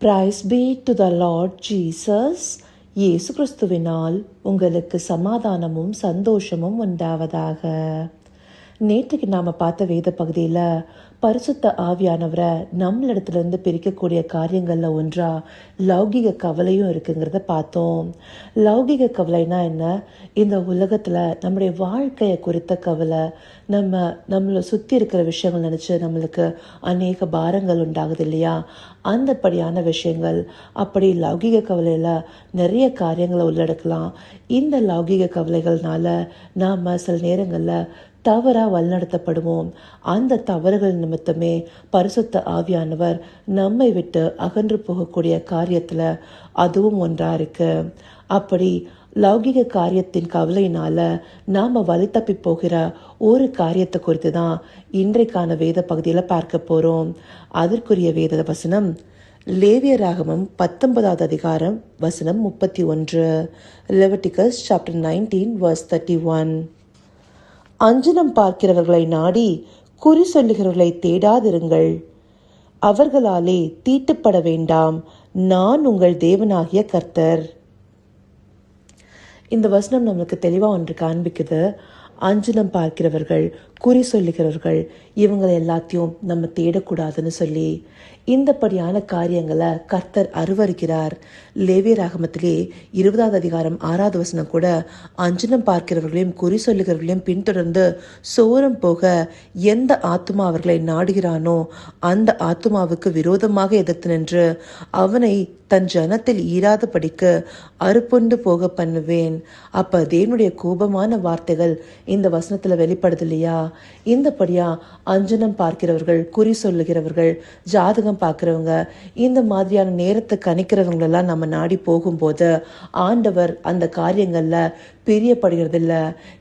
Price B to the Lord Jesus. இயேசு கிறிஸ்துவினால் உங்களுக்கு சமாதானமும் சந்தோஷமும் உண்டாவதாக. நேற்றுக்கு நாம் பார்த்த வேத பகுதியில் பரிசுத்த ஆவியானவரை நம்மளிடத்துலேருந்து பிரிக்கக்கூடிய காரியங்களில் ஒன்றா லௌகிக கவலையும் இருக்குங்கிறத பார்த்தோம். லௌகிக கவலைனா என்ன? இந்த உலகத்தில் நம்முடைய வாழ்க்கையை குறித்த கவலை, நம்மளை சுற்றி இருக்கிற விஷயங்கள் நினச்சி நம்மளுக்கு அநேக பாரங்கள் உண்டாகுது இல்லையா? அந்தப்படியான விஷயங்கள். அப்படி லௌகிக கவலையில் நிறைய காரியங்களை உள்ளடக்கலாம். இந்த லௌகிக கவலைகள்னால நாம் சில நேரங்களில் தவறாக வழிநடத்தப்படுவோம். அந்த தவறுகள் நிமித்தமே பரிசுத்த ஆவியானவர் நம்மை விட்டு அகன்று போகக்கூடிய காரியத்தில் அதுவும் ஒன்றா இருக்கு. அப்படி லௌகிக காரியத்தின் கவலையினால நாம் வழி தப்பி போகிற ஒரு காரியத்தை குறித்து தான் இன்றைக்கான வேத பகுதியில் பார்க்க போகிறோம். அதற்குரிய வேத வசனம் லேவியராகமம் 19வது அதிகாரம் வசனம் 31. Leviticus chapter 19 verse 31. அஞ்சனம் பார்க்கிறவர்களை நாடி குறி சொல்லுகிறவர்களை தேடாதிருங்கள், அவர்களாலே தீட்டுப்பட வேண்டாம், நான் உங்கள் தேவனாகிய கர்த்தர். இந்த வசனம் நம்மளுக்கு தெளிவாக ஒன்று காண்பிக்குது. அஞ்சனம் பார்க்கிறவர்கள், குறி சொல்லுகிறவர்கள், இவங்களை எல்லாத்தையும் நம்ம தேடக்கூடாதுன்னு சொல்லி இந்தப்படியான காரியங்களை கர்த்தர் அருவருக்கிறார். லேவியராகமத்திலே 20வது அதிகாரம் 6வது வசனம் கூட அஞ்சனம் பார்க்கிறவர்களையும் குறி சொல்லுகிறவர்களையும் பின்தொடர்ந்து சோரம் போக எந்த ஆத்துமா அவர்களை நாடுகிறானோ அந்த ஆத்துமாவுக்கு விரோதமாக எதிர்த்து நின்று அவனை தன் ஜனத்தில் ஈராத படிக்கு அறுப்புண்டு போக பண்ணுவேன். அப்ப தேவனுடைய கோபமான வார்த்தைகள் இந்த வசனத்துல வெளிப்படுது இல்லையா? இந்தபடியா அஞ்சனம் பார்க்கிறவர்கள், குறி சொல்லுகிறவர்கள், ஜாதகம் பார்க்கிறவங்க, இந்த மாதிரியான நேரத்தை கணிக்கிறவங்களெல்லாம் நம்ம நாடி போகும்போது ஆண்டவர் அந்த காரியங்கள்ல பிரியப்படுகிறதில்ல.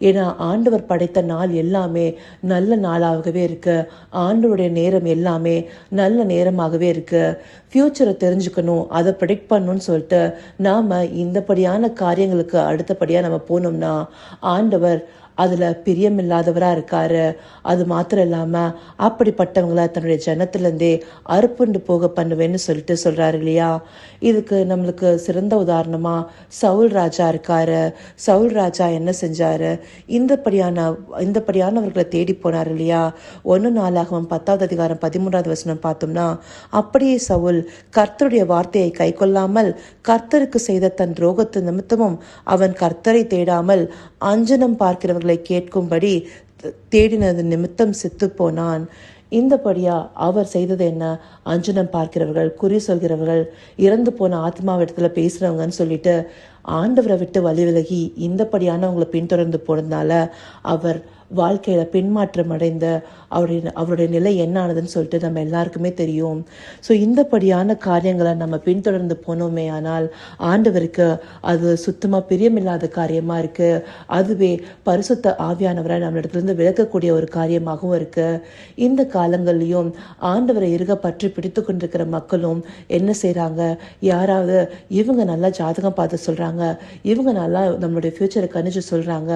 ஏன்னா ஆண்டவர் படைத்த நாள் எல்லாமே நல்ல நாளாகவே இருக்கு. ஆண்டவருடைய நேரம் எல்லாமே நல்ல நேரமாகவே இருக்கு. ஃபியூச்சரை தெரிஞ்சுக்கணும், அதை ப்ரெடிக்ட் பண்ணணும்னு சொல்லிட்டு நாம இந்தபடியான காரியங்களுக்கு அடுத்தபடியா நம்ம போனோம்னா ஆண்டவர் அதில் பிரியமில்லாதவராக இருக்காரு. அது மாத்திரம் இல்லாமல் அப்படிப்பட்டவங்கள தன்னுடைய ஜனத்திலேருந்தே அறுப்புண்டு போக பண்ணுவேன்னு சொல்லிட்டு சொல்கிறாரு இல்லையா? இதுக்கு நம்மளுக்கு சிறந்த உதாரணமாக சவுல் ராஜா இருக்காரு. சவுல் ராஜா என்ன செஞ்சாரு? இந்தப்படியானவர்களை தேடி போனார் இல்லையா? 1 நாளாகமம் 10வது அதிகாரம் 13வது வசனம் பார்த்தோம்னா, அப்படியே சவுல் கர்த்தருடைய வார்த்தையை கை கொள்ளாமல் கர்த்தருக்கு செய்த தன் துரோகத்து நிமித்தமும் அவன் கர்த்தரை தேடாமல் அஞ்சனம் பார்க்கிறவர்கள் கேட்கும்படி தேடினது நிமித்தம் செத்து போனான். இந்தபடியா அவர் செய்தது என்ன? அஞ்சனம் பார்க்கிறவர்கள், குறி சொல்கிறவர்கள், இறந்து போன ஆத்மாவிடத்துல பேசுறவங்கன்னு சொல்லிட்டு ஆண்டவரை விட்டு வழி விலகி இந்தபடியானவங்களை பின்தொடர்ந்து போனதுனால அவர் வாழ்க்கையில பின்மாற்றம் அடைந்த அவருடைய நிலை என்ன ஆனதுன்னு சொல்லிட்டு நம்ம எல்லாருக்குமே தெரியும். ஸோ இந்தபடியான காரியங்களை நம்ம பின்தொடர்ந்து போனோமே ஆனால் ஆண்டவருக்கு அது சுத்தமாக பிரியமில்லாத காரியமா இருக்கு. அதுவே பரிசுத்த ஆவியானவரை நம்ம இடத்துலேருந்து விலக்கக்கூடிய ஒரு காரியமாகவும் இருக்கு. இந்த காலங்கள்லையும் ஆண்டவரை இருக பற்றி பிடித்து கொண்டிருக்கிற மக்களும் என்ன செய்கிறாங்க? யாராவது இவங்க நல்லா ஜாதகம் பார்த்து சொல்கிறாங்க, இவங்க நல்லா நம்மளுடைய ஃபியூச்சரை கணிச்சு சொல்கிறாங்க,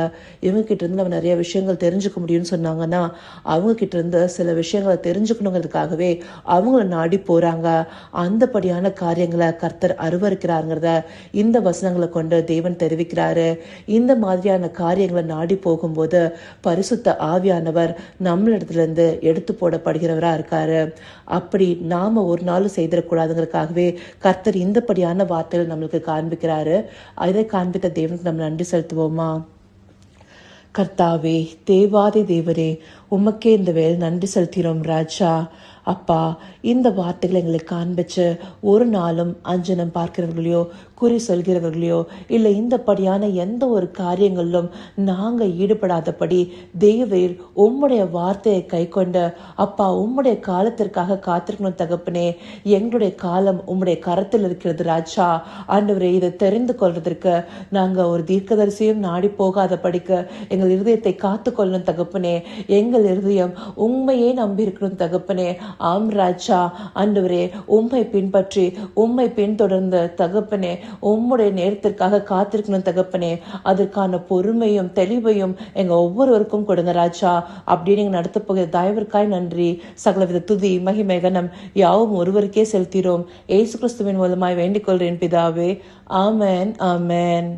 இவங்க கிட்ட இருந்து நம்ம நிறைய விஷயங்கள் தெரிஞ்சுக்க முடியும்னு சொன்னாங்கன்னா அவங்க கிட்ட இருந்து சில விஷயங்களை தெரிஞ்சுக்கணுங்கிறதுக்காகவே அவங்கள நாடி போறாங்க. அந்தபடியான காரியங்களை கர்த்தர் அருவருக்கிறாருங்கிறத இந்த வசனங்களை கொண்டு தேவன் தெரிவிக்கிறாரு. இந்த மாதிரியான காரியங்களை நாடி போகும்போது பரிசுத்த ஆவியானவர் நம்மளிடத்துல இருந்து எடுத்து போடப்படுகிறவரா இருக்காரு. அப்படி நாம ஒரு நாள் செய்திடக்கூடாதுங்கிறதுக்காகவே கர்த்தர் இந்தபடியான வார்த்தைகள் நம்மளுக்கு காண்பிக்கிறாரு. அதை காண்பித்த தேவனுக்கு நம்ம நன்றி செலுத்துவோமா? கர்த்தாவே, தேவாதி தேவரே, உமக்கே இந்த வேலை நன்றி செலுத்தினோம் ராஜா. அப்பா, இந்த வார்த்தைகளை எங்களுக்கு காண்பிச்சு ஒரு நாளும் அஞ்சனம் பார்க்கிறவர்களையோ குறி சொல்கிறவர்களையோ இல்லை இந்தபடியான எந்த ஒரு காரியங்களிலும் நாங்கள் ஈடுபடாதபடி தேவரீர் உம்முடைய வார்த்தையை கை கொண்டு அப்பா உம்முடைய காலத்திற்காக காத்திருக்கணும் தகப்பனே. எங்களுடைய காலம் உம்முடைய கரத்தில் இருக்கிறது ராஜா. ஆண்டவரே, இதை தெரிந்து கொள்றதற்கு நாங்கள் ஒரு தீர்க்கதரிசியும் நாடி போகாத படிக்க எங்கள் இருதயத்தை காத்து கொள்ளணும் தகப்பனே. எங்கள் இருதயம் உண்மையே நம்பி இருக்கணும் தகப்பனே. ஆம் ராஜா, ஆண்டவரே, உம்மை பின்பற்றி உம்மை பின்தொடர்ந்த தகப்பனே, உம்முடைய நேரத்திற்காக காத்திருக்கணும் தகப்பனே. அதற்கான பொறுமையும் தெளிவையும் எங்க ஒவ்வொருவருக்கும் கொடுங்க ராஜா. அப்படி நீங்க நடத்த போகிற தயவிற்காய் நன்றி. சகலவித துதி மகிமை கனம் யாவும் ஒருவருக்கே செலுத்தினோம். இயேசு கிறிஸ்துவின் மூலமாய் வேண்டிக் கொள்கிறேன் பிதாவே. ஆமென், ஆமென்.